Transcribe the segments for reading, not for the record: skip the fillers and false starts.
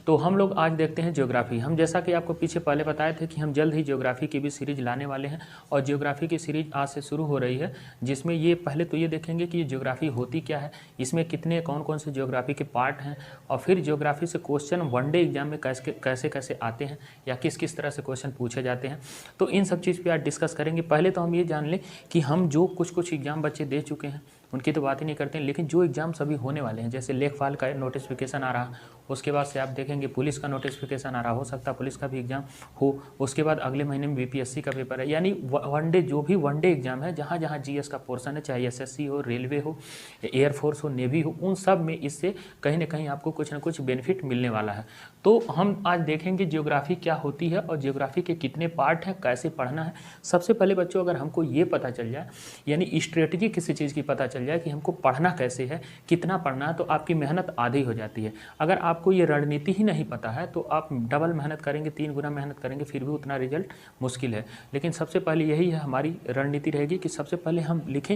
तो हम लोग आज देखते हैं ज्योग्राफी। हम जैसा कि आपको पीछे पहले बताए थे कि हम जल्द ही ज्योग्राफी की भी सीरीज लाने वाले हैं और ज्योग्राफी की सीरीज आज से शुरू हो रही है, जिसमें ये पहले तो ये देखेंगे कि ये ज्योग्राफी होती क्या है, इसमें कितने कौन कौन से ज्योग्राफी के पार्ट हैं, और फिर ज्योग्राफी से क्वेश्चन वनडे एग्जाम में कैसे कैसे आते हैं या किस किस तरह से क्वेश्चन पूछे जाते हैं। तो इन सब चीज़ पर आज डिस्कस करेंगे। पहले तो हम ये जान लें कि हम जो कुछ एग्जाम बच्चे दे चुके हैं उनकी तो बात ही नहीं करते हैं, लेकिन जो एग्ज़ाम सभी होने वाले हैं, जैसे लेखपाल का नोटिफिकेशन आ रहा, उसके बाद से आप देखेंगे पुलिस का नोटिफिकेशन आ रहा, हो सकता है पुलिस का भी एग्ज़ाम हो, उसके बाद अगले महीने में बीपीएससी का पेपर है। यानी वनडे जो भी वनडे एग्जाम है, जहाँ जहाँ जीएस का पोर्शन है, चाहे एसएससी हो, रेलवे हो, एयरफोर्स हो, नेवी हो, उन सब में इससे कहीं ना कहीं आपको कुछ ना कुछ बेनिफिट मिलने वाला है। तो हम आज देखेंगे ज्योग्राफी क्या होती है और ज्योग्राफी के कितने पार्ट हैं, कैसे पढ़ना है। सबसे पहले बच्चों अगर हमको ये पता चल जाए, यानी स्ट्रेटजी किसी चीज़ की पता चल जाए कि हमको पढ़ना कैसे है, कितना पढ़ना है, तो आपकी मेहनत आधी हो जाती है। अगर आपको ये रणनीति ही नहीं पता है तो आप डबल मेहनत करेंगे, 3 गुना मेहनत करेंगे, फिर भी उतना रिजल्ट मुश्किल है। लेकिन सबसे पहले यही है हमारी रणनीति रहेगी कि सबसे पहले हम लिखें,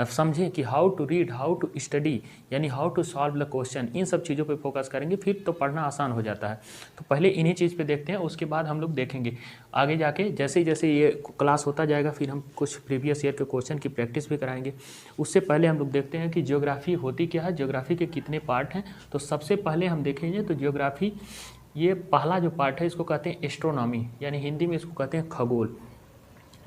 समझें कि how to read, how to study, यानी how to solve the question. इन सब चीज़ों पर फोकस करेंगे, फिर तो पढ़ना आसान हो जाता है। तो पहले इन्हीं चीज़ पे देखते हैं, उसके बाद हम लोग देखेंगे आगे जाके जैसे जैसे ये क्लास होता जाएगा, फिर हम कुछ प्रीवियस ईयर के क्वेश्चन की प्रैक्टिस भी कराएंगे। उससे पहले हम लोग देखते हैं कि ज्योग्राफी होती क्या है, ज्योग्राफी के कितने पार्ट हैं। तो सबसे पहले हम देखेंगे तो ज्योग्राफी, ये पहला जो पार्ट है इसको कहते हैं एस्ट्रोनॉमी, यानी हिंदी में इसको कहते हैं खगोल।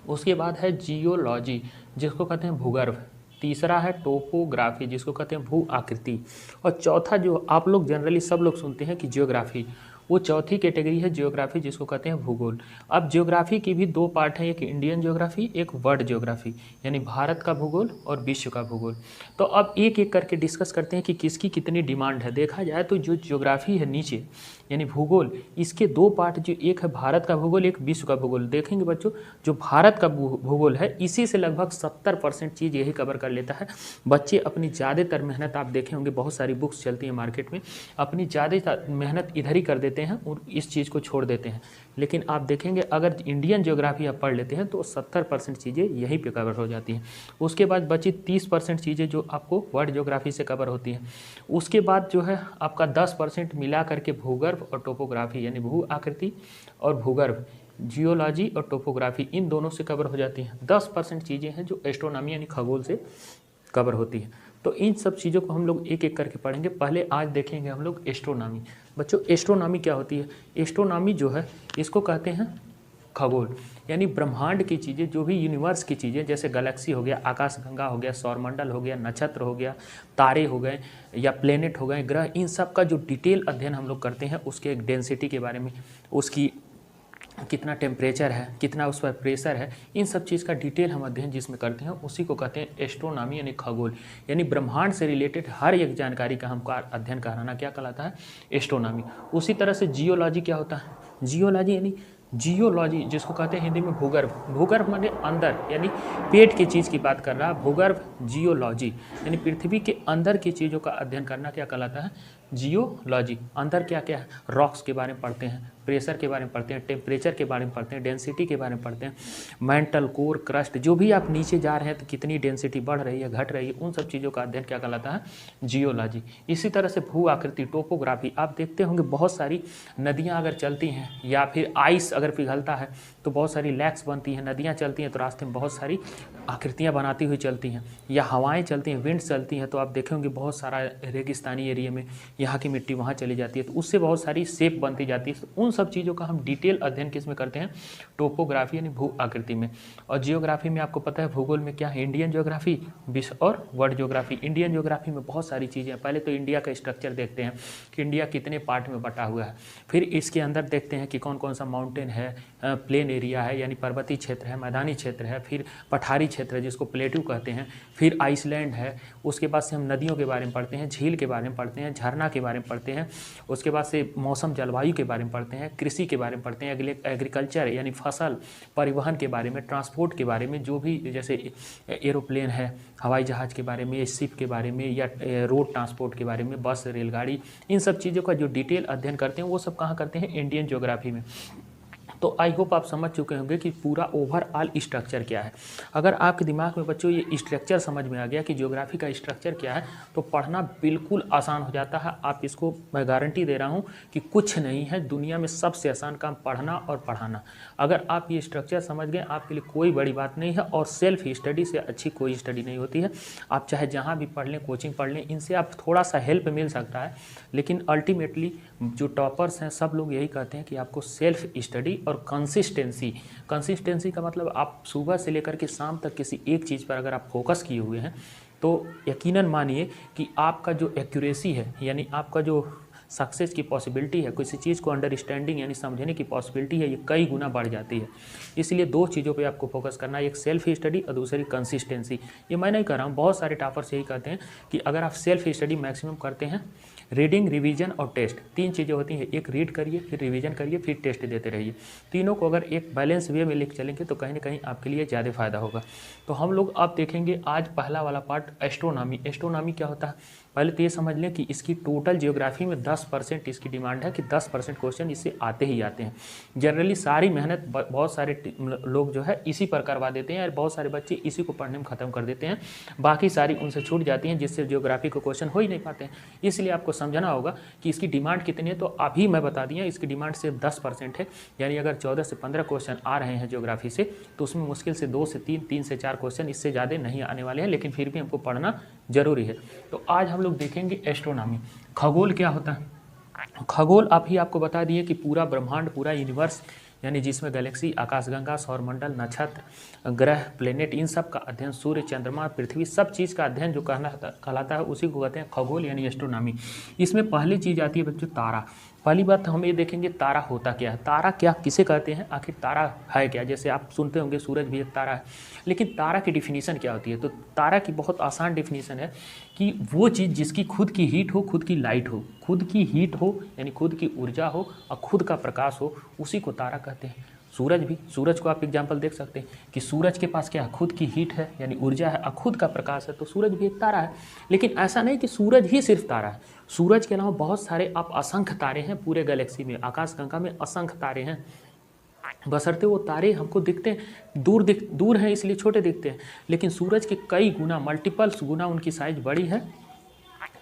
उसके बाद है जियोलॉजी, जिसको कहते हैं भूगर्भ। तीसरा है टोपोग्राफी, जिसको कहते हैं भू आकृति। और चौथा जो आप लोग जनरली सब लोग सुनते हैं कि ज्योग्राफी, वो चौथी कैटेगरी है ज्योग्राफी, जिसको कहते हैं भूगोल। अब ज्योग्राफी की भी 2 पार्ट हैं, एक इंडियन ज्योग्राफी, एक वर्ल्ड ज्योग्राफी, यानी भारत का भूगोल और विश्व का भूगोल। तो अब एक एक करके डिस्कस करते हैं कि किसकी कितनी डिमांड है। देखा जाए तो जो ज्योग्राफी है नीचे, यानी भूगोल, इसके 2 पार्ट, जो एक है भारत का भूगोल, एक विश्व का भूगोल। देखेंगे बच्चों, जो भारत का भूगोल है इसी से लगभग 70% चीज़ यही कवर कर लेता है। बच्चे अपनी ज़्यादातर मेहनत, आप देखे होंगे बहुत सारी बुक्स चलती हैं मार्केट में, अपनी ज़्यादा मेहनत इधर ही कर देते हैं और इस चीज़ को छोड़ देते हैं। लेकिन आप देखेंगे अगर इंडियन ज्योग्राफी आप पढ़ लेते हैं तो 70% चीज़ें यहीं पे कवर हो जाती हैं। उसके बाद बची 30% चीज़ें जो आपको वर्ल्ड ज्योग्राफी से कवर होती हैं। उसके बाद जो है आपका 10% मिला करके भूगर्भ और टोपोग्राफी, यानी भू आकृति और भूगर्भ, जियोलॉजी और टोपोग्राफी, इन दोनों से कवर हो जाती हैं। 10% चीज़ें हैं जो एस्ट्रोनॉमी यानी खगोल से कवर होती है। तो इन सब चीज़ों को हम लोग एक एक करके पढ़ेंगे। पहले आज देखेंगे हम लोग एस्ट्रोनॉमी। बच्चों एस्ट्रोनॉमी क्या होती है? एस्ट्रोनॉमी जो है इसको कहते हैं खगोल, यानी ब्रह्मांड की चीज़ें, जो भी यूनिवर्स की चीज़ें, जैसे गैलेक्सी हो गया, आकाशगंगा हो गया, सौरमंडल हो गया, नक्षत्र हो गया, तारे हो गए या प्लेनेट हो गए, ग्रह, इन सब का जो डिटेल अध्ययन हम लोग करते हैं, उसके एक डेंसिटी के बारे में, उसकी कितना टेम्परेचर है, कितना उस पर प्रेशर है, इन सब चीज़ का डिटेल हम अध्ययन जिसमें करते हैं उसी को कहते हैं एस्ट्रोनॉमी, यानी खगोल। यानी ब्रह्मांड से रिलेटेड हर एक जानकारी का हमको अध्ययन कराना क्या कहलाता है? एस्ट्रोनॉमी। उसी तरह से जियोलॉजी क्या होता है? जियोलॉजी यानी जियोलॉजी, जिसको कहते हैं हिंदी में भूगर्भ। भूगर्भ माने अंदर, यानी पेट की चीज़ की बात कर रहा है भूगर्भ। जियोलॉजी यानी पृथ्वी के अंदर की चीज़ों का अध्ययन करना क्या कहलाता है? जियोलॉजी। अंदर क्या क्या है? रॉक्स के बारे में पढ़ते हैं, प्रेशर के बारे में पढ़ते हैं, टेम्परेचर के बारे में पढ़ते हैं, डेंसिटी के बारे में पढ़ते हैं, मेंटल, कोर, क्रस्ट, जो भी आप नीचे जा रहे हैं तो कितनी डेंसिटी बढ़ रही है, घट रही है, उन सब चीज़ों का अध्ययन क्या कहलाता है? जियोलॉजी। इसी तरह से भू आकृति, टोपोग्राफी। आप देखते होंगे बहुत सारी नदियाँ अगर चलती हैं या फिर आइस अगर पिघलता है तो बहुत सारी लैक्स बनती हैं, नदियाँ चलती हैं तो रास्ते में बहुत सारी आकृतियाँ बनाती हुई चलती हैं, या हवाएं चलती हैं, विंड चलती हैं, तो आप देखेंगे बहुत सारा रेगिस्तानी एरिया में यहाँ की मिट्टी वहाँ चली जाती है, तो उससे बहुत सारी शेप बनती जाती है। तो उन सब चीज़ों का हम डिटेल अध्ययन किस में करते हैं? टोपोग्राफी यानी भू आकृति में। और जियोग्राफी में आपको पता है भूगोल में क्या है? इंडियन ज्योग्राफी, विश्व और वर्ल्ड ज्योग्राफी। इंडियन ज्योग्राफी में बहुत सारी चीज़ें हैं। पहले तो इंडिया का स्ट्रक्चर देखते हैं कि इंडिया कितने पार्ट में बटा हुआ है, फिर इसके अंदर देखते हैं कि कौन कौन सा माउंटेन है, प्लेन एरिया है यानी पर्वतीय क्षेत्र है, मैदानी क्षेत्र है, फिर पठारी क्षेत्र है जिसको प्लेट्यू कहते हैं, फिर आइसलैंड है। उसके बाद से हम नदियों के बारे में पढ़ते हैं, झील के बारे में पढ़ते हैं, झरना के बारे में पढ़ते हैं। उसके बाद से मौसम जलवायु के बारे में पढ़ते हैं, कृषि के बारे में पढ़ते हैं, एग्रीकल्चर यानी फसल, परिवहन के बारे में, ट्रांसपोर्ट के बारे में, जो भी जैसे एरोप्लेन है, हवाई जहाज़ के बारे में, शिप के बारे में, या रोड ट्रांसपोर्ट के बारे में, बस, रेलगाड़ी, इन सब चीज़ों का जो डिटेल अध्ययन करते हैं वो सब कहाँ करते हैं? इंडियन ज्योग्राफी में। तो आई होप आप समझ चुके होंगे कि पूरा ओवरऑल स्ट्रक्चर क्या है। अगर आपके दिमाग में बच्चों ये स्ट्रक्चर समझ में आ गया कि ज्योग्राफी का स्ट्रक्चर क्या है, तो पढ़ना बिल्कुल आसान हो जाता है। आप इसको मैं गारंटी दे रहा हूँ कि कुछ नहीं है दुनिया में सबसे आसान काम पढ़ना और पढ़ाना। अगर आप ये स्ट्रक्चर समझ गए, आपके लिए कोई बड़ी बात नहीं है। और सेल्फ स्टडी से अच्छी कोई स्टडी नहीं होती है। आप चाहे जहाँ भी पढ़ लें, कोचिंग पढ़ लें, इनसे आप थोड़ा सा हेल्प मिल सकता है, लेकिन अल्टीमेटली जो टॉपर्स हैं सब लोग यही कहते हैं कि आपको सेल्फ स्टडी और कंसिस्टेंसी का मतलब आप सुबह से लेकर के शाम तक किसी एक चीज़ पर अगर आप फोकस किए हुए हैं तो यकीनन मानिए कि आपका जो एक्यूरेसी है, यानी आपका जो सक्सेस की पॉसिबिलिटी है, किसी चीज़ को अंडरस्टैंडिंग यानी समझने की पॉसिबिलिटी है, ये कई गुना बढ़ जाती है। इसलिए दो चीज़ों पे आपको फोकस करना है, एक सेल्फ स्टडी और दूसरी कंसिस्टेंसी। ये मैं नहीं कर रहा हूँ, बहुत सारे टॉपर्स यही कहते हैं कि अगर आप सेल्फ स्टडी मैक्सिमम करते हैं, रीडिंग, रिवीजन और टेस्ट, तीन चीज़ें होती हैं। एक रीड करिए, फिर रिवीजन करिए, फिर टेस्ट देते रहिए। तीनों को अगर एक बैलेंस वे में लेकर चलेंगे तो कहीं ना कहीं आपके लिए ज़्यादा फायदा होगा। तो हम लोग अब देखेंगे आज पहला वाला पार्ट, एस्ट्रोनॉमी। एस्ट्रोनॉमी क्या होता है? पहले तो ये समझ लें कि इसकी टोटल जियोग्राफी में 10% इसकी डिमांड है कि 10% क्वेश्चन इससे आते ही आते हैं। जनरली सारी मेहनत बहुत सारे लोग जो है इसी पर करवा देते हैं और बहुत सारे बच्चे इसी को पढ़ने में ख़त्म कर देते हैं, बाकी सारी उनसे छूट जाती हैं, जिससे जियोग्राफी को क्वेश्चन हो ही नहीं पाते हैं। इसलिए आपको समझना होगा कि इसकी डिमांड कितनी है। तो अभी मैं बता दिया, इसकी डिमांड सिर्फ 10% है। यानी अगर 14 से 15 क्वेश्चन आ रहे हैं जियोग्राफी से, तो उसमें मुश्किल से 2 से 3, 3 से 4 क्वेश्चन, इससे ज़्यादा नहीं आने वाले हैं, लेकिन फिर भी हमको पढ़ना जरूरी है। तो आज हम लोग देखेंगे एस्ट्रोनॉमी। खगोल क्या होता है? खगोल अभी आपको बता दिए कि पूरा ब्रह्मांड, पूरा यूनिवर्स, यानी जिसमें गैलेक्सी, आकाशगंगा, सौरमंडल, नक्षत्र, ग्रह, प्लेनेट, इन सब का अध्ययन, सूर्य, चंद्रमा, पृथ्वी, सब चीज़ का अध्ययन जो कहलाता है उसी को कहते हैं खगोल यानी एस्ट्रोनॉमी। इसमें पहली चीज़ आती है बच्चों तारा। पहली बात हम ये देखेंगे तारा होता क्या है, तारा क्या किसे कहते हैं, आखिर तारा है क्या। जैसे आप सुनते होंगे सूरज भी एक तारा है, लेकिन तारा की डिफिनीशन क्या होती है? तो तारा की बहुत आसान डिफिनीशन है कि वो चीज़ जिसकी खुद की हीट हो, खुद की लाइट हो, खुद की हीट हो यानी खुद की ऊर्जा हो और खुद का प्रकाश हो, उसी को तारा कहते हैं। सूरज भी, सूरज को आप एग्जाम्पल देख सकते हैं कि सूरज के पास क्या है, खुद की हीट है यानी ऊर्जा है और खुद का प्रकाश है, तो सूरज भी एक तारा है। लेकिन ऐसा नहीं कि सूरज ही सिर्फ तारा है, सूरज के अलावा बहुत सारे आप असंख्य तारे हैं पूरे गैलेक्सी में, आकाशगंगा में असंख्य तारे हैं। बशर्ते वो तारे हमको दिखते हैं दूर हैं इसलिए छोटे दिखते हैं, लेकिन सूरज के कई गुना, मल्टीपल्स गुना उनकी साइज बड़ी है,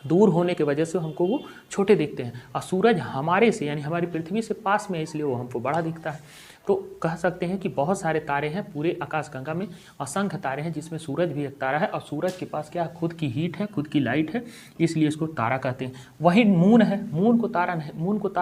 दूर होने की वजह से हमको वो छोटे दिखते हैं। और सूरज हमारे से यानी हमारी पृथ्वी से पास में है, इसलिए वो हमको बड़ा दिखता है। तो कह सकते हैं कि बहुत सारे तारे हैं पूरे आकाशगंगा में, असंख्य तारे हैं जिसमें सूरज भी एक तारा है। और सूरज के पास क्या, खुद की हीट है, खुद की लाइट है, इसलिए इसको तारा कहते हैं। वही मून है, मून को तारा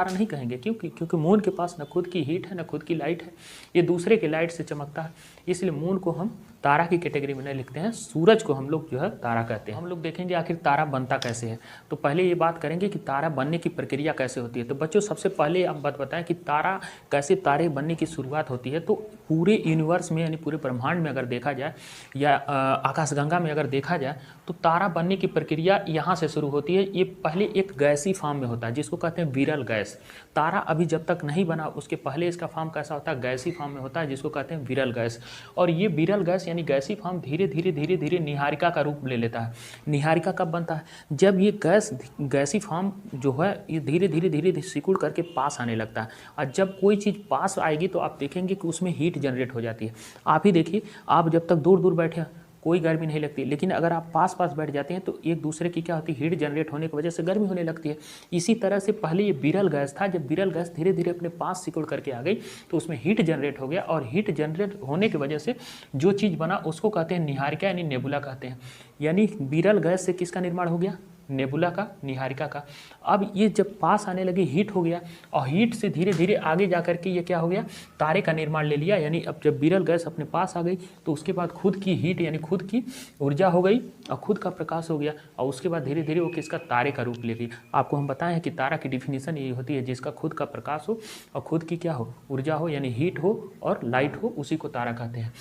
नहीं कहेंगे, क्योंकि मून के पास न खुद की हीट है न खुद की लाइट है, ये दूसरे के लाइट से चमकता है, इसलिए मून को हम तारा की कैटेगरी में नहीं लिखते हैं। सूरज को हम लोग जो है तारा कहते हैं। हम लोग देखेंगे आखिर तारा बनता कैसे है। तो पहले ये बात करेंगे कि तारा बनने की प्रक्रिया कैसे होती है। तो बच्चों सबसे पहले आप बात बताएं कि तारे बनने की शुरुआत होती है। तो पूरे यूनिवर्स में यानी पूरे ब्रह्मांड में अगर देखा जाए या आकाशगंगा में अगर देखा जाए, तो तारा बनने की प्रक्रिया यहाँ से शुरू होती है। ये पहले एक गैसी फॉर्म में होता है जिसको कहते हैं विरल गैस। तारा अभी जब तक नहीं बना उसके पहले इसका फॉर्म कैसा होता है, गैसी फॉर्म में होता है, जिसको कहते हैं विरल गैस। और ये विरल गैस यानी गैसी फॉर्म धीरे धीरे निहारिका का रूप ले लेता है। निहारिका कब बनता है? जब ये गैसी फॉर्म जो है ये धीरे धीरे सिकुड़ करके पास आने लगता है। और जब कोई चीज़ पास आएगी तो आप देखेंगे कि उसमें हीट जनरेट हो जाती है। आप ही देखिए, आप जब तक दूर बैठे कोई गर्मी नहीं लगती, लेकिन अगर आप पास बैठ जाते हैं तो एक दूसरे की क्या होती है, हीट जनरेट होने की वजह से गर्मी होने लगती है। इसी तरह से पहले ये विरल गैस था, जब विरल गैस धीरे धीरे अपने पास सिकुड़ करके आ गई तो उसमें हीट जनरेट हो गया, और हीट जनरेट होने की वजह से जो चीज़ बना उसको कहते हैं निहारिका यानी नेबुला कहते हैं। यानी विरल गैस से किसका निर्माण हो गया, नेबुला का, निहारिका का। अब ये जब पास आने लगी हीट हो गया, और हीट से धीरे धीरे आगे जा करके ये क्या हो गया, तारे का निर्माण ले लिया। यानी अब जब विरल गैस अपने पास आ गई तो उसके बाद खुद की हीट यानी खुद की ऊर्जा हो गई और खुद का प्रकाश हो गया, और उसके बाद धीरे धीरे वो किसका, तारे का रूप ले गई। आपको हम बताएं कि तारा की डिफिनीशन ये होती है, जिसका खुद का प्रकाश हो और खुद की क्या हो, ऊर्जा हो, यानी हीट हो और लाइट हो, उसी को तारा कहते हैं।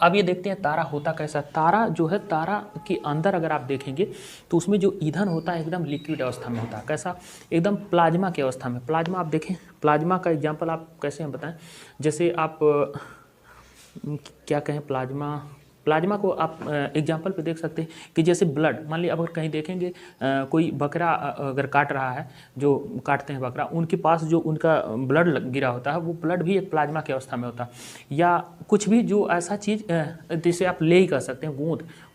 अब ये देखते हैं तारा होता कैसा। तारा जो है, तारा के अंदर अगर आप देखेंगे तो उसमें जो ईंधन होता है एकदम लिक्विड अवस्था में होता है। कैसा, एकदम प्लाज्मा की अवस्था में। प्लाज्मा आप देखें, प्लाज्मा का एग्जांपल आप कैसे हम बताएं, जैसे आप क्या कहें, प्लाज्मा प्लाज्मा को आप एग्जाम्पल पे देख सकते हैं कि जैसे ब्लड, मान लीजिए अगर कहीं देखेंगे कोई बकरा अगर काट रहा है, जो काटते हैं बकरा, उनके पास जो उनका ब्लड गिरा होता है वो ब्लड भी एक प्लाज्मा की अवस्था में होता है। या कुछ भी जो ऐसा चीज़ जिसे आप ले ही कर सकते हैं,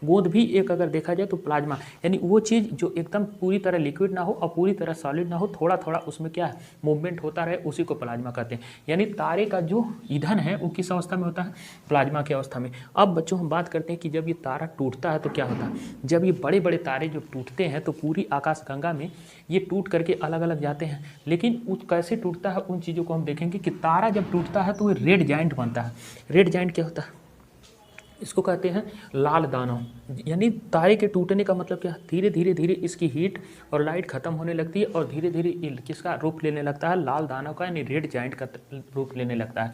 गोंद भी एक अगर देखा जाए तो प्लाज्मा, यानी वो चीज़ जो एकदम पूरी तरह लिक्विड ना हो और पूरी तरह सॉलिड ना हो, थोड़ा थोड़ा उसमें क्या है मूवमेंट होता रहे, उसी को प्लाज्मा कहते हैं। यानी तारे का जो ईंधन है वो किस अवस्था में होता है, प्लाज्मा की अवस्था में। अब बच्चों हम बात करते हैं कि जब ये तारा टूटता है तो क्या होता है। जब ये बड़े बड़े तारे जो टूटते हैं तो पूरी आकाशगंगा में ये टूट करके अलग अलग जाते हैं, लेकिन उस कैसे टूटता है उन चीज़ों को हम देखेंगे कि तारा जब टूटता है तो वो रेड जाइंट बनता है। रेड जाइंट क्या होता है, इसको कहते हैं लाल दानव। यानी तारे के टूटने का मतलब क्या, धीरे धीरे धीरे इसकी हीट और लाइट खत्म होने लगती है और धीरे धीरे किसका रूप लेने लगता है, लाल दानव का, यानी रेड जाइंट का रूप लेने लगता है।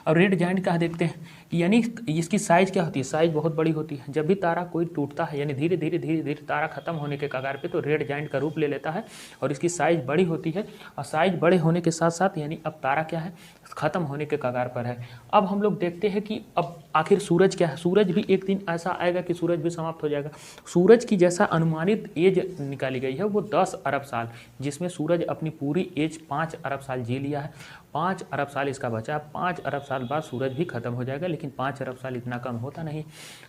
और रेड जाइंट का देखते हैं कि यानी इसकी साइज़ क्या होती है, साइज़ बहुत बड़ी होती है। जब भी तारा कोई टूटता है यानी धीरे धीरे धीरे धीरे तारा खत्म होने के कगार पे, तो रेड जाइंट का रूप ले लेता है और इसकी साइज़ बड़ी होती है। और साइज़ बड़े होने के साथ साथ यानी अब तारा क्या है, खत्म होने के कगार पर है। अब हम लोग देखते हैं कि अब आखिर सूरज क्या है। सूरज भी एक दिन ऐसा आएगा कि सूरज भी समाप्त हो जाएगा। सूरज की जैसा अनुमानित एज निकाली गई है वो 10 अरब साल, जिसमें सूरज अपनी पूरी एज 5 अरब साल जी लिया है। 5 अरब साल इसका बचा, 5 अरब साल बाद सूरज भी खत्म हो जाएगा, लेकिन 5 अरब साल इतना कम होता नहीं।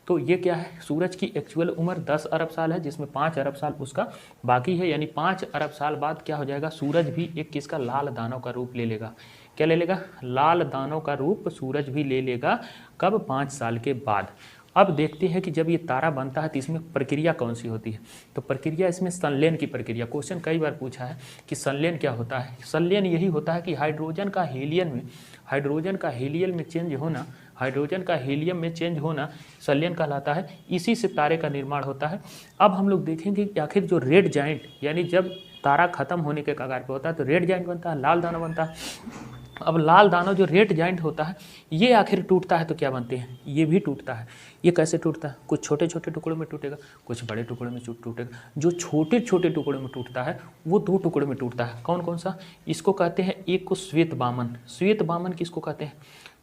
तो ये क्या है, सूरज की एक्चुअल उम्र 10 अरब साल है, जिसमें 5 अरब साल उसका बाकी है। यानी 5 अरब साल बाद क्या हो जाएगा, सूरज भी एक किसका, लाल दानव का रूप ले लेगा। क्या ले लेगा, लाल दानव का रूप सूरज भी ले लेगा। कब, 5 साल के बाद। अब देखते हैं कि जब ये तारा बनता है तो इसमें प्रक्रिया कौन सी होती है। तो प्रक्रिया इसमें संलयन की प्रक्रिया। क्वेश्चन कई बार पूछा है कि संलयन क्या होता है। संलयन यही होता है कि हाइड्रोजन का हीलियम में चेंज होना, हाइड्रोजन का हीलियम में चेंज होना संलयन कहलाता है। इसी से तारे का निर्माण होता है। अब हम लोग देखेंगे कि आखिर जो रेड जाइंट, यानी जब तारा खत्म होने के कगार पे होता है तो रेड जाइंट बनता है, लाल दानव बनता है। अब लाल दानव जो रेड जाइंट होता है ये आखिर टूटता है तो क्या बनते हैं, ये भी टूटता है। ये कैसे टूटता है, कुछ छोटे छोटे टुकड़ों में टूटेगा, कुछ बड़े टुकड़े में टूटेगा। जो छोटे छोटे टुकड़ों में टूटता है वो 2 टुकड़ों में टूटता है। कौन कौन सा, इसको कहते हैं, एक को श्वेत बामन। श्वेत बामन किसको कहते हैं,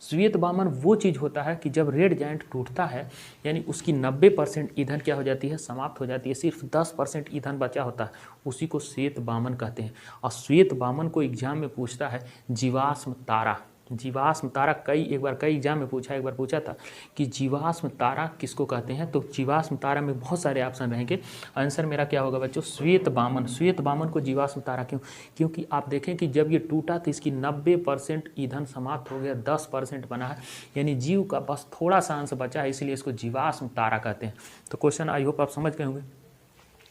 श्वेत बामन वो चीज़ होता है कि जब रेड जाइंट टूटता है यानी उसकी 90% ईंधन क्या हो जाती है, समाप्त हो जाती है, सिर्फ 10% ईंधन बचा होता है, उसी को श्वेत बामन कहते हैं। और श्वेत बामन को एग्जाम में पूछता है जीवाश्म तारा। जीवाश्म तारा कई एग्जाम में पूछा, एक बार पूछा था कि जीवाश्म तारा किसको कहते हैं। तो जीवाश्म तारा में बहुत सारे ऑप्शन रहेंगे, आंसर मेरा क्या होगा बच्चों, श्वेत बामन। श्वेत बामन को जीवाश्म तारा क्यों, क्योंकि आप देखें कि जब ये टूटा तो इसकी 90% ईंधन समाप्त हो गया, 10% बना है, यानी जीव का बस थोड़ा सा अंश बचा है, इसलिए इसको जीवाश्म तारा कहते हैं। तो क्वेश्चन आई होप आप समझ गए होंगे।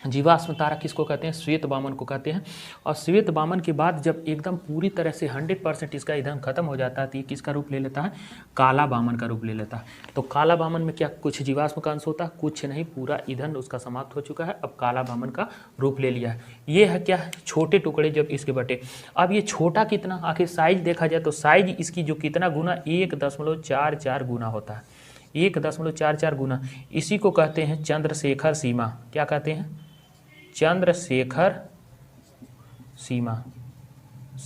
जीवाश्म तारा किसको कहते हैं, श्वेत बामन को कहते हैं। और श्वेत बामन के बाद जब एकदम पूरी तरह से 100% इसका ईंधन खत्म हो जाता है तो ये किसका रूप ले लेता है, काला बामन का रूप ले लेता है। तो काला बामन में क्या कुछ जीवाश्म का अंश होता है, कुछ नहीं, पूरा ईंधन उसका समाप्त हो चुका है, अब काला बामन का रूप ले लिया है। ये है क्या, छोटे टुकड़े जब इसके बटे। अब ये छोटा कितना, आखिर साइज देखा जाए तो साइज इसकी जो कितना गुना, 1.44 गुना होता है, 1.44 गुना। इसी को कहते हैं चंद्रशेखर सीमा। क्या कहते हैं, चंद्रशेखर सीमा।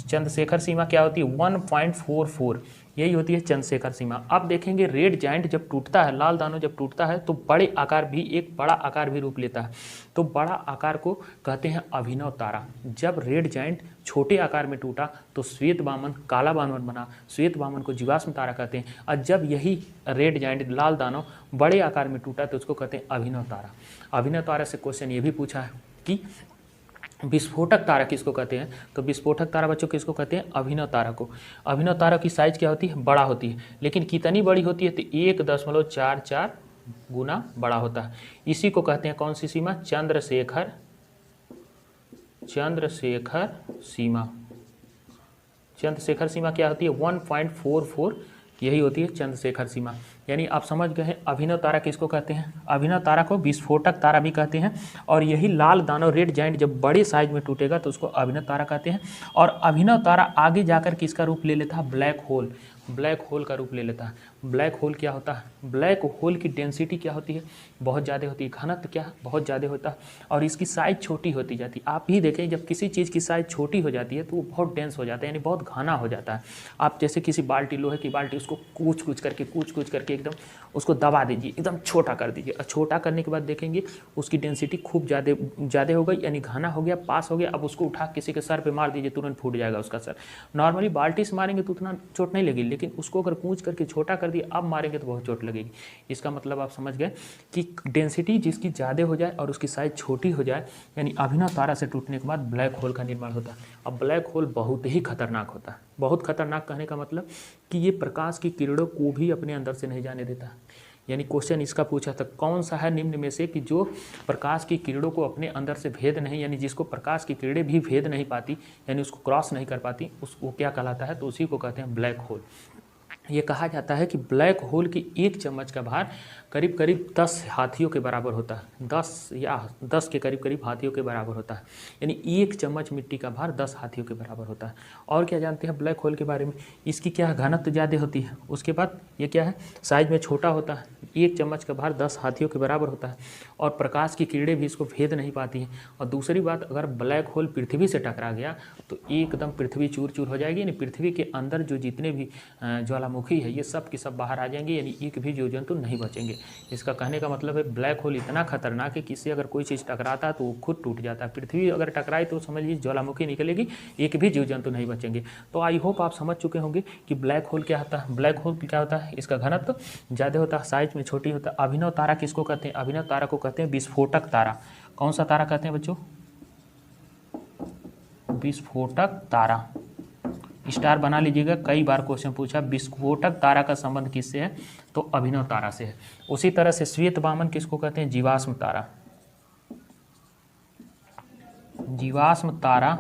चंद्रशेखर सीमा क्या होती है, 1.44, यही होती है चंद्रशेखर सीमा। अब देखेंगे रेड जाइंट जब टूटता है, लाल दानव जब टूटता है तो बड़े आकार भी, एक बड़ा आकार भी रूप लेता है। तो बड़ा आकार को कहते हैं अभिनव तारा। जब रेड जाइंट छोटे आकार में टूटा तो श्वेत बामन काला बामन बना, श्वेत बामन को जीवाश्म तारा कहते हैं। और जब यही रेड जाइंट लाल दानव बड़े आकार में टूटा तो उसको कहते हैं अभिनव तारा। अभिनव तारा से क्वेश्चन ये भी पूछा है कि विस्फोटक तारा किसको कहते हैं। तो विस्फोटक तारा बच्चों किसको कहते हैं, अभिनव तारा को। अभिनव तारा की साइज क्या होती है, बड़ा होती है, लेकिन कितनी बड़ी होती है तो 1.44 गुना बड़ा होता है। इसी को कहते हैं कौन सी सीमा, चंद्रशेखर सीमा। चंद्रशेखर सीमा क्या होती है, 1.44, यही होती है चंद्रशेखर सीमा। यानी आप समझ गए हैं अभिनव तारा किसको कहते हैं, अभिनव तारा को विस्फोटक तारा भी कहते हैं। और यही लाल दानव रेड जाइंट जब बड़े साइज में टूटेगा तो उसको अभिनव तारा कहते हैं। और अभिनव तारा आगे जाकर किसका रूप ले लेता है, ब्लैक होल। ब्लैक होल का रूप ले लेता है। ब्लैक होल क्या होता है? ब्लैक होल की डेंसिटी क्या होती है? बहुत ज़्यादा होती है। घनत्व क्या है? बहुत ज़्यादा होता है। और इसकी साइज़ छोटी होती जाती है। आप ही देखें, जब किसी चीज़ की साइज़ छोटी हो जाती है तो वो बहुत डेंस हो जाता है, यानी बहुत घना हो जाता है। आप जैसे किसी बाल्टी, लोहे की बाल्टी, उसको कूच कूच करके एकदम उसको दबा दीजिए, एकदम छोटा कर दीजिए। और छोटा करने के बाद देखेंगे उसकी डेंसिटी खूब ज़्यादा हो गई, यानी घना हो गया, पास हो गया। अब उसको उठा किसी के सर पे मार दीजिए, तुरंत फूट जाएगा उसका सर। नॉर्मली बाल्टी से मारेंगे तो उतना चोट नहीं लगेगी, लेकिन उसको अगर कूच करके छोटा कर दिए, अब मारेंगे तो बहुत चोट लगेगी। इसका मतलब आप समझ गए कि डेंसिटी जिसकी ज़्यादा हो जाए और उसकी साइज़ छोटी हो जाए, यानी अभिनव तारा से टूटने के बाद ब्लैक होल का निर्माण होता है। अब ब्लैक होल बहुत ही खतरनाक होता है। बहुत खतरनाक कहने का मतलब कि ये प्रकाश की किरणों को भी अपने अंदर से नहीं जाने देता। यानी क्वेश्चन इसका पूछा था, कौन सा है निम्न में से कि जो प्रकाश की किरणों को अपने अंदर से भेद नहीं, यानी जिसको प्रकाश की किरणें भी भेद नहीं पाती, यानी उसको क्रॉस नहीं कर पाती, वो क्या कहलाता है? तो उसी को कहते हैं ब्लैक होल। ये कहा जाता है कि ब्लैक होल की एक चम्मच का भार करीब करीब 10 हाथियों के बराबर होता है। 10 के करीब करीब हाथियों के बराबर होता है। यानी एक चम्मच मिट्टी का भार 10 हाथियों के बराबर होता है। और क्या जानते हैं ब्लैक होल के बारे में? इसकी क्या है? घनत्व ज़्यादा होती है। उसके बाद ये क्या है? साइज में छोटा होता है। एक चम्मच का भार 10 हाथियों के बराबर होता है। और प्रकाश की किरणें भी इसको भेद नहीं पाती हैं। और दूसरी बात, अगर ब्लैक होल पृथ्वी से टकरा गया तो एकदम पृथ्वी चूर चूर हो जाएगी। यानी पृथ्वी के अंदर जो जितने भी ज्वालामुखी है, ये सब की सब बाहर आ जाएंगे, यानी एक भी जीव जंतु नहीं बचेंगे। इसका कहने का मतलब है ब्लैक होल इतना खतरनाक है कि इससे अगर कोई चीज़ टकराता है तो वो खुद टूट जाता है। पृथ्वी अगर टकराए तो समझ लीजिए ज्वालामुखी निकलेगी, एक भी जीव जंतु नहीं बचेंगे। तो आई होप आप समझ चुके होंगे कि ब्लैक होल क्या होता है। ब्लैक होल क्या होता है? इसका घनत्व ज़्यादा होता है, साइज में छोटी होता है। अभिनव तारा किसको कहते हैं? अभिनव तारा को कहते हैं विस्फोटक तारा। कौन सा तारा कहते हैं बच्चों? विस्फोटक तारा। स्टार बना लीजिएगा, कई बार क्वेश्चन पूछा। विस्फोटक तारा का संबंध किससे है? तो अभिनव तारा से है। उसी तरह से श्वेत वामन किसको कहते हैं? जीवाश्म तारा। जीवाश्म तारा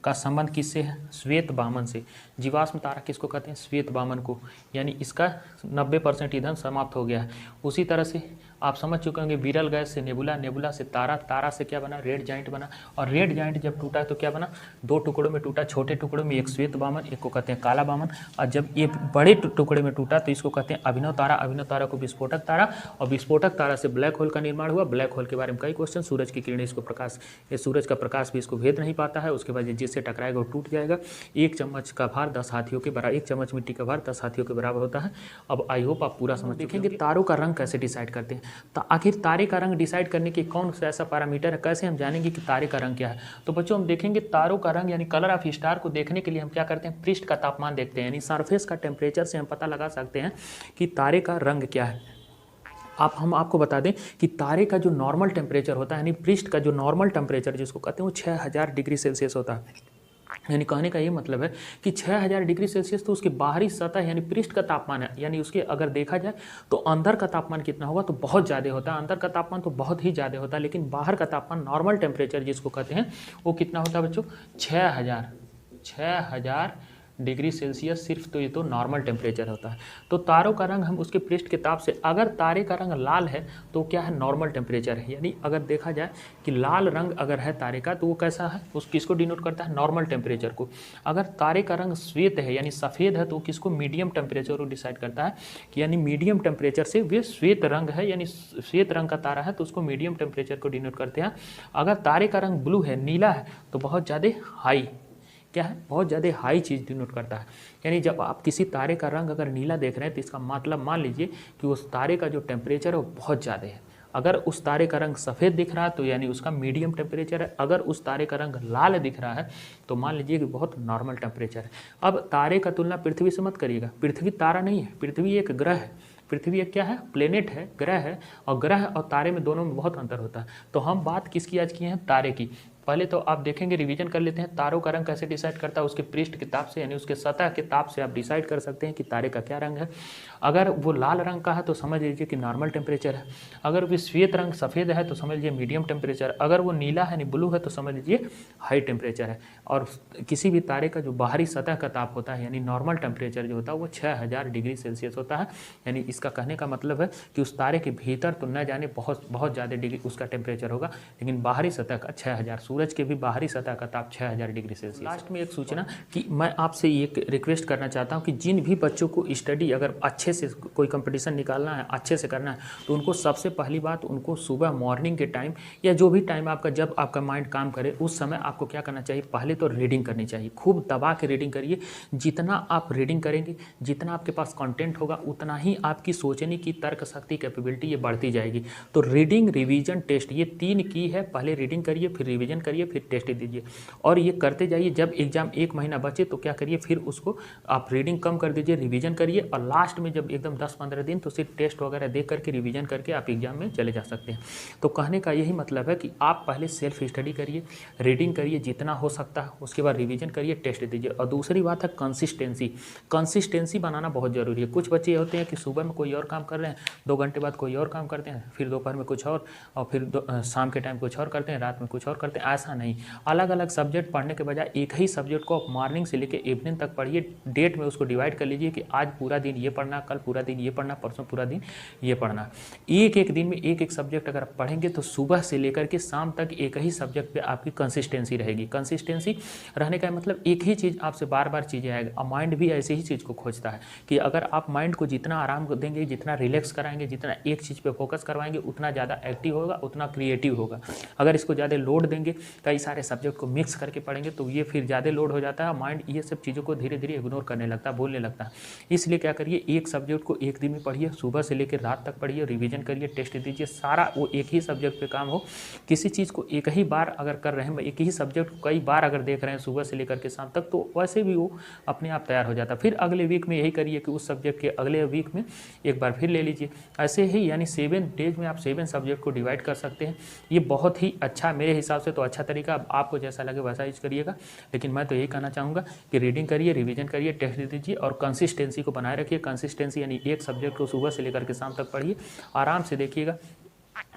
का संबंध किससे है? श्वेत वामन से। जीवाश्म तारा किसको कहते हैं? श्वेत वामन को। यानी इसका 90% ईंधन समाप्त हो गया है। उसी तरह से आप समझ चुके होंगे, विरल गैस से नेबुला, नेबुला से तारा, तारा से क्या बना? रेड जाइंट बना। और रेड जाइंट जब टूटा तो क्या बना? 2 टुकड़ों में टूटा, छोटे टुकड़ों में, एक श्वेत वामन, एक को कहते हैं काला वामन। और जब ये बड़े टुकड़े में टूटा तो इसको कहते हैं अभिनव तारा। अभिनव तारा को विस्फोटक तारा, और विस्फोटक तारा से ब्लैक होल का निर्माण हुआ। ब्लैक होल के बारे में कई क्वेश्चन। सूरज की किरणें इसको प्रकाश, ये सूरज का प्रकाश भी इसको भेद नहीं पाता है। उसके बाद जिससे टकराएगा वो टूट जाएगा। एक चम्मच का भार 10 हाथियों के बराबर, एक चम्मच मिट्टी का भार 10 हाथियों के बराबर होता है। अब आई होप आप पूरा समझ देखेंगे तारों का रंग कैसे डिसाइड करते हैं। तो आखिर तारे का रंग डिसाइड करने के कौन सा ऐसा पैरामीटर है? कैसे हम जानेंगे कि तारे का रंग क्या है? तो बच्चों हम देखेंगे तारों का रंग, यानी कलर ऑफ स्टार को देखने के लिए हम क्या करते हैं? पृष्ठ का तापमान देखते हैं, यानी सरफेस का टेम्परेचर से हम पता लगा सकते हैं कि तारे का रंग क्या है। हम आपको बता दें कि तारे का जो नॉर्मल टेम्परेचर होता है, यानी पृष्ठ का जो नॉर्मल टेम्परेचर जिसको कहते हैं, वो 6000 डिग्री सेल्सियस होता है। यानी कहने का ये मतलब है कि 6000 डिग्री सेल्सियस तो उसकी बाहरी सतह यानी पृष्ठ का तापमान है। यानी उसके अगर देखा जाए तो अंदर का तापमान कितना होगा? तो बहुत ज़्यादा होता है। अंदर का तापमान तो बहुत ही ज़्यादा होता है, लेकिन बाहर का तापमान नॉर्मल टेम्परेचर जिसको कहते हैं वो कितना होता है बच्चों? 6000 डिग्री सेल्सियस। सिर्फ तो ये तो नॉर्मल टेम्परेचर होता है। तो तारों का रंग हम उसके पृष्ठ के ताप से, अगर तारे का रंग लाल है तो क्या है? नॉर्मल टेम्परेचर है। यानी अगर देखा जाए कि लाल रंग अगर है तारे का तो वो कैसा है? उस किसको डिनोट करता है? नॉर्मल टेम्परेचर को। अगर तारे का रंग श्वेत है यानी सफ़ेद है तो किसको? मीडियम टेम्परेचर को डिसाइड करता है कि यानी मीडियम टेम्परेचर से वे श्वेत रंग है, यानी श्वेत रंग का तारा है तो उसको मीडियम टेम्परेचर को डिनोट करते हैं। अगर तारे का रंग ब्लू है, नीला है, तो बहुत ज़्यादा हाई, क्या है? बहुत ज़्यादा हाई चीज़ डिनोट करता है। यानी जब आप किसी तारे का रंग अगर नीला देख रहे हैं तो इसका मतलब मान लीजिए कि उस तारे का जो टेम्परेचर है वो बहुत ज़्यादा है। अगर उस तारे का रंग सफ़ेद दिख रहा है तो यानी उसका मीडियम टेम्परेचर है। अगर उस तारे का रंग लाल दिख रहा है तो मान लीजिए कि बहुत नॉर्मल टेम्परेचर है। अब तारे का तुलना पृथ्वी से मत करिएगा। पृथ्वी तारा नहीं है, पृथ्वी एक ग्रह है। पृथ्वी एक क्या है? प्लेनेट है, ग्रह है। और ग्रह और तारे में दोनों में बहुत अंतर होता है। तो हम बात किसकी आज किए हैं? तारे की। पहले तो आप देखेंगे, रिवीजन कर लेते हैं, तारों का रंग कैसे डिसाइड करता है? उसके पृष्ठ के ताप से, यानी उसके सतह के ताप से आप डिसाइड कर सकते हैं कि तारे का क्या रंग है। अगर वो लाल रंग का है तो समझ लीजिए कि नॉर्मल टेम्परेचर है। अगर वो श्वेत रंग सफ़ेद है तो समझ लीजिए मीडियम टेम्परेचर। अगर वो नीला है यानी ब्लू है तो समझ लीजिए हाई टेम्परेचर है। और किसी भी तारे का जो बाहरी सतह का ताप होता है यानी नॉर्मल टेम्परेचर जो होता है वो 6000 डिग्री सेल्सियस होता है। यानी इसका कहने का मतलब है कि उस तारे के भीतर तो न जाने बहुत ज़्यादा डिग्री उसका टेम्परेचर होगा, लेकिन बाहरी सतह का 6000, सूरज के भी बाहरी सतह का ताप 6000 डिग्री सेल्सियस। लास्ट में एक सूचना कि मैं आपसे एक रिक्वेस्ट करना चाहता हूँ कि जिन भी बच्चों को स्टडी अगर अच्छे से कोई कंपटीशन निकालना है, अच्छे से करना है, तो उनको सबसे पहली बात उनको सुबह मॉर्निंग के टाइम या जो भी टाइम आपका जब आपका माइंड काम करे उस समय आपको क्या करना चाहिए, पहले तो रीडिंग करनी चाहिए। खूब दबा के रीडिंग करिए। जितना आप रीडिंग करेंगे, जितना आपके पास कंटेंट होगा, उतना ही आपकी सोचने की तर्क शक्ति कैपेबिलिटी ये बढ़ती जाएगी। तो रीडिंग, रिवीजन, टेस्ट, ये 3 की है। पहले रीडिंग करिए, फिर रिवीजन करिए, फिर टेस्ट दीजिए और ये करते जाइए। जब एग्जाम 1 महीना बचे तो क्या करिए, फिर उसको आप रीडिंग कम कर दीजिए, रिवीजन करिए और लास्ट में जब एकदम 10-15 दिन तो सिर्फ टेस्ट वगैरह दे करके रिवीजन करके आप एग्जाम में चले जा सकते हैं। तो कहने का यही मतलब है कि आप पहले सेल्फ स्टडी करिए, रीडिंग करिए जितना हो सकता है, उसके बाद रिवीजन करिए, टेस्ट दीजिए। और दूसरी बात है कंसिस्टेंसी बनाना बहुत ज़रूरी है। कुछ बच्चे होते हैं कि सुबह में कोई और काम कर रहे हैं, 2 घंटे बाद कोई और काम करते हैं, फिर दोपहर में कुछ और फिर शाम के टाइम कुछ और करते हैं, रात में कुछ और करते हैं। ऐसा नहीं, अलग अलग सब्जेक्ट पढ़ने के बजाय एक ही सब्जेक्ट को आप मॉर्निंग से लेकर इवनिंग तक पढ़िए। डेट में उसको डिवाइड कर लीजिए कि आज पूरा दिन ये पढ़ना, कल पूरा दिन ये पढ़ना, परसों पूरा दिन ये पढ़ना। एक दिन में एक सब्जेक्ट अगर आप पढ़ेंगे तो सुबह से लेकर के शाम तक एक ही सब्जेक्ट पे आपकी कंसिस्टेंसी रहेगी। कंसिस्टेंसी रहने का मतलब एक ही चीज़ आपसे बार बार चीज़ें आएगी। और माइंड भी ऐसे ही चीज़ को खोजता है कि अगर आप माइंड को जितना आराम देंगे, जितना रिलैक्स कराएंगे, जितना एक चीज़ पे फोकस करवाएंगे, उतना ज़्यादा एक्टिव होगा, उतना क्रिएटिव होगा। अगर इसको ज़्यादा लोड देंगे, कई सारे सब्जेक्ट को मिक्स करके पढ़ेंगे तो ये फिर ज़्यादा लोड हो जाता है। माइंड ये सब चीज़ों को धीरे धीरे इग्नोर करने लगता है, बोलने लगता है। इसलिए क्या करिए, एक सब्जेक्ट को एक दिन में पढ़िए, सुबह से लेकर रात तक पढ़िए, रिवीजन करिए, टेस्ट दीजिए। सारा वो एक ही सब्जेक्ट पे काम हो। किसी चीज़ को एक ही बार अगर कर रहे हैं, एक ही सब्जेक्ट को कई बार अगर देख रहे हैं सुबह से लेकर के शाम तक, तो वैसे भी वो अपने आप तैयार हो जाता है। फिर अगले वीक में यही करिए कि उस सब्जेक्ट के अगले वीक में एक बार फिर ले लीजिए। ऐसे ही यानी 7 डेज में आप 7 सब्जेक्ट को डिवाइड कर सकते हैं। ये बहुत ही अच्छा, मेरे हिसाब से तो अच्छा तरीका। अब आपको जैसा लगे वैसा यूज करिएगा, लेकिन मैं तो यही कहना चाहूँगा कि रीडिंग करिए, रिवीजन करिए, टेस्ट दे दीजिए और कंसिस्टेंसी को बनाए रखिए। कंसिस्टेंसी यानी एक सब्जेक्ट को सुबह से लेकर के शाम तक पढ़िए, आराम से देखिएगा।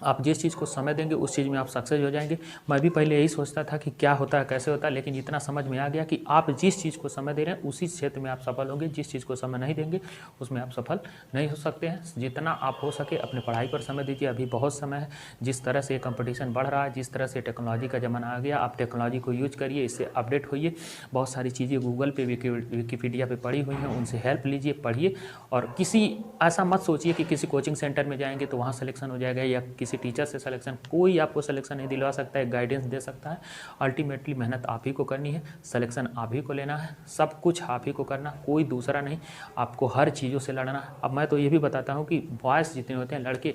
आप जिस चीज़ को समय देंगे उस चीज़ में आप सक्सेस हो जाएंगे। मैं भी पहले यही सोचता था कि क्या होता है, कैसे होता है, लेकिन इतना समझ में आ गया कि आप जिस चीज़ को समय दे रहे हैं उसी क्षेत्र में आप सफल होंगे। जिस चीज़ को समय नहीं देंगे उसमें आप सफल नहीं हो सकते हैं। जितना आप हो सके अपने पढ़ाई पर समय दीजिए। अभी बहुत समय है। जिस तरह से कंपटीशन बढ़ रहा है, जिस तरह से टेक्नोलॉजी का ज़माना आ गया, आप टेक्नोलॉजी को यूज करिए, इससे अपडेट होइए। बहुत सारी चीज़ें गूगल पे, विकीपीडिया पे पढ़ी हुई हैं, उनसे हेल्प लीजिए, पढ़िए। और किसी ऐसा मत सोचिए कि किसी कोचिंग सेंटर में जाएंगे तो वहाँ सिलेक्शन हो जाएगा या किसी टीचर से सिलेक्शन। कोई आपको सिलेक्शन नहीं दिलवा सकता है, गाइडेंस दे सकता है। अल्टीमेटली मेहनत आप ही को करनी है, सिलेक्शन आप ही को लेना है, सब कुछ आप ही को करना, कोई दूसरा नहीं। आपको हर चीज़ों से लड़ना है। अब मैं तो ये भी बताता हूँ कि बॉयज़ जितने होते हैं, लड़के,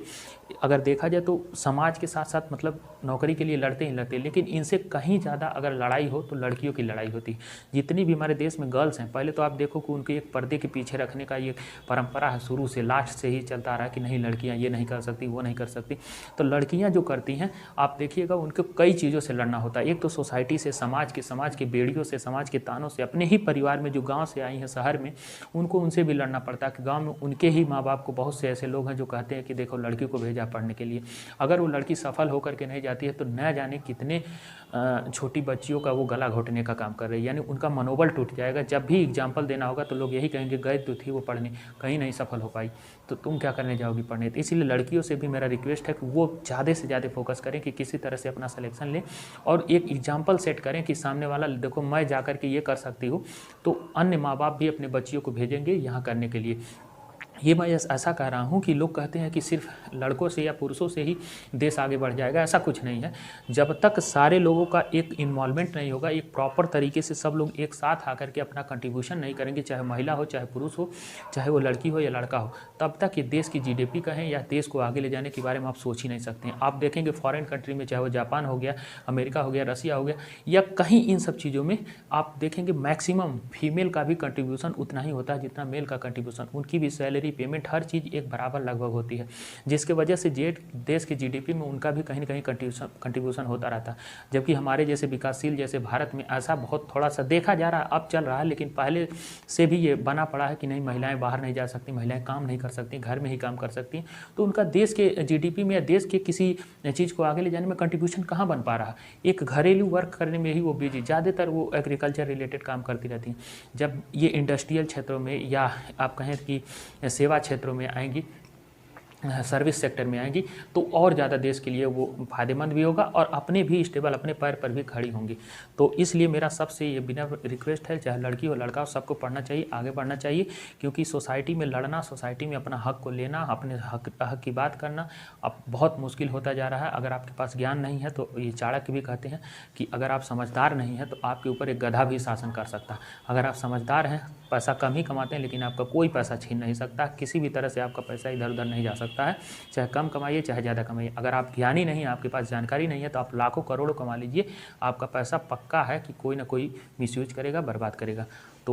अगर देखा जाए तो समाज के साथ साथ मतलब नौकरी के लिए लड़ते ही लड़ते हैं, लेकिन इनसे कहीं ज़्यादा अगर लड़ाई हो तो लड़कियों की लड़ाई होती है। जितनी भी हमारे देश में गर्ल्स हैं, पहले तो आप देखो कि उनके एक पर्दे के पीछे रखने का ये परंपरा है, शुरू से लास्ट से ही चलता आ रहा है कि नहीं लड़कियाँ ये नहीं कर सकती, वो नहीं कर सकती। तो लड़कियाँ जो करती हैं, आप देखिएगा उनको कई चीज़ों से लड़ना होता है। एक तो सोसाइटी से, समाज के बेड़ियों से, समाज के तानों से, अपने ही परिवार में जो गाँव से आई हैं शहर में, उनसे भी लड़ना पड़ता है कि गाँव में उनके ही माँ बाप को बहुत से ऐसे लोग हैं जो कहते हैं कि देखो लड़की को भेजा पढ़ने के लिए, अगर वो लड़की सफल होकर के नहीं जाती है तो न जाने कितने छोटी बच्चियों का वो गला घोटने का काम कर रही है। यानी उनका मनोबल टूट जाएगा। जब भी एग्जाम्पल देना होगा तो लोग यही कहेंगे गए तो थी वो पढ़ने, कहीं नहीं सफल हो पाई, तो तुम क्या करने जाओगी पढ़ने। तो इसीलिए लड़कियों से भी मेरा रिक्वेस्ट है कि वो ज़्यादा से ज़्यादा फोकस करें कि किसी तरह से अपना सिलेक्शन लें और एक एग्जाम्पल सेट करें कि सामने वाला देखो मैं जा कर के ये कर सकती हूँ, तो अन्य माँ बाप भी अपने बच्चियों को भेजेंगे यहाँ करने के लिए। ये मैं ऐसा कह रहा हूँ कि लोग कहते हैं कि सिर्फ लड़कों से या पुरुषों से ही देश आगे बढ़ जाएगा, ऐसा कुछ नहीं है। जब तक सारे लोगों का एक इन्वॉल्वमेंट नहीं होगा, एक प्रॉपर तरीके से सब लोग एक साथ आकर के अपना कंट्रीब्यूशन नहीं करेंगे, चाहे महिला हो, चाहे पुरुष हो, चाहे वो लड़की हो या लड़का हो, तब तक ये देश की जीडीपी कहें या देश को आगे ले जाने के बारे में आप सोच ही नहीं सकते हैं। आप देखेंगे फॉरेन कंट्री में, चाहे वो जापान हो गया, अमेरिका हो गया, रसिया हो गया या कहीं इन सब चीज़ों में आप देखेंगे मैक्सिमम फीमेल का भी कंट्रीब्यूशन उतना ही होता है जितना मेल का कंट्रीब्यूशन। उनकी भी सैलरी, पेमेंट, हर चीज़ एक बराबर लगभग होती है, जिसके वजह से देश के जीडीपी में उनका भी कहीं ना कहीं कंट्रीब्यूशन होता रहता है। जबकि हमारे जैसे विकासशील जैसे भारत में ऐसा बहुत थोड़ा सा देखा जा रहा है, अब चल रहा है, लेकिन पहले से भी ये बना पड़ा है कि नहीं महिलाएं बाहर नहीं जा सकती, महिलाएं काम नहीं कर सकती, घर में ही काम कर सकती हैं। तो उनका देश के जीडीपी में या देश के किसी चीज़ को आगे ले जाने में कंट्रीब्यूशन कहाँ बन पा रहा है। एक घरेलू वर्क करने में ही वो बिजी, ज़्यादातर वो एग्रीकल्चर रिलेटेड काम करती रहती हैं। जब ये इंडस्ट्रियल क्षेत्रों में या आप कहें कि सेवा क्षेत्रों में आएंगी सर्विस सेक्टर में आएंगी तो और ज़्यादा देश के लिए वो फ़ायदेमंद भी होगा और अपने भी स्टेबल अपने पैर पर भी खड़ी होंगी। तो इसलिए मेरा सबसे ये बिना रिक्वेस्ट है, चाहे लड़की हो लड़का हो, सबको पढ़ना चाहिए, आगे बढ़ना चाहिए, क्योंकि सोसाइटी में लड़ना, सोसाइटी में अपना हक को लेना, अपने हक की बात करना अब बहुत मुश्किल होता जा रहा है। अगर आपके पास ज्ञान नहीं है तो ये चाणक्य भी कहते हैं कि अगर आप समझदार नहीं हैं तो आपके ऊपर एक गधा भी शासन कर सकता है। अगर आप समझदार हैं, पैसा कम ही कमाते हैं लेकिन आपका कोई पैसा छीन नहीं सकता, किसी भी तरह से आपका पैसा इधर उधर नहीं जा सकता है, चाहे कम कमाइए चाहे ज़्यादा कमाइए। अगर आप ज्ञानी नहीं हैं, आपके पास जानकारी नहीं है तो आप लाखों करोड़ों कमा लीजिए, आपका पैसा पक्का है कि कोई ना कोई मिसयूज करेगा, बर्बाद करेगा। तो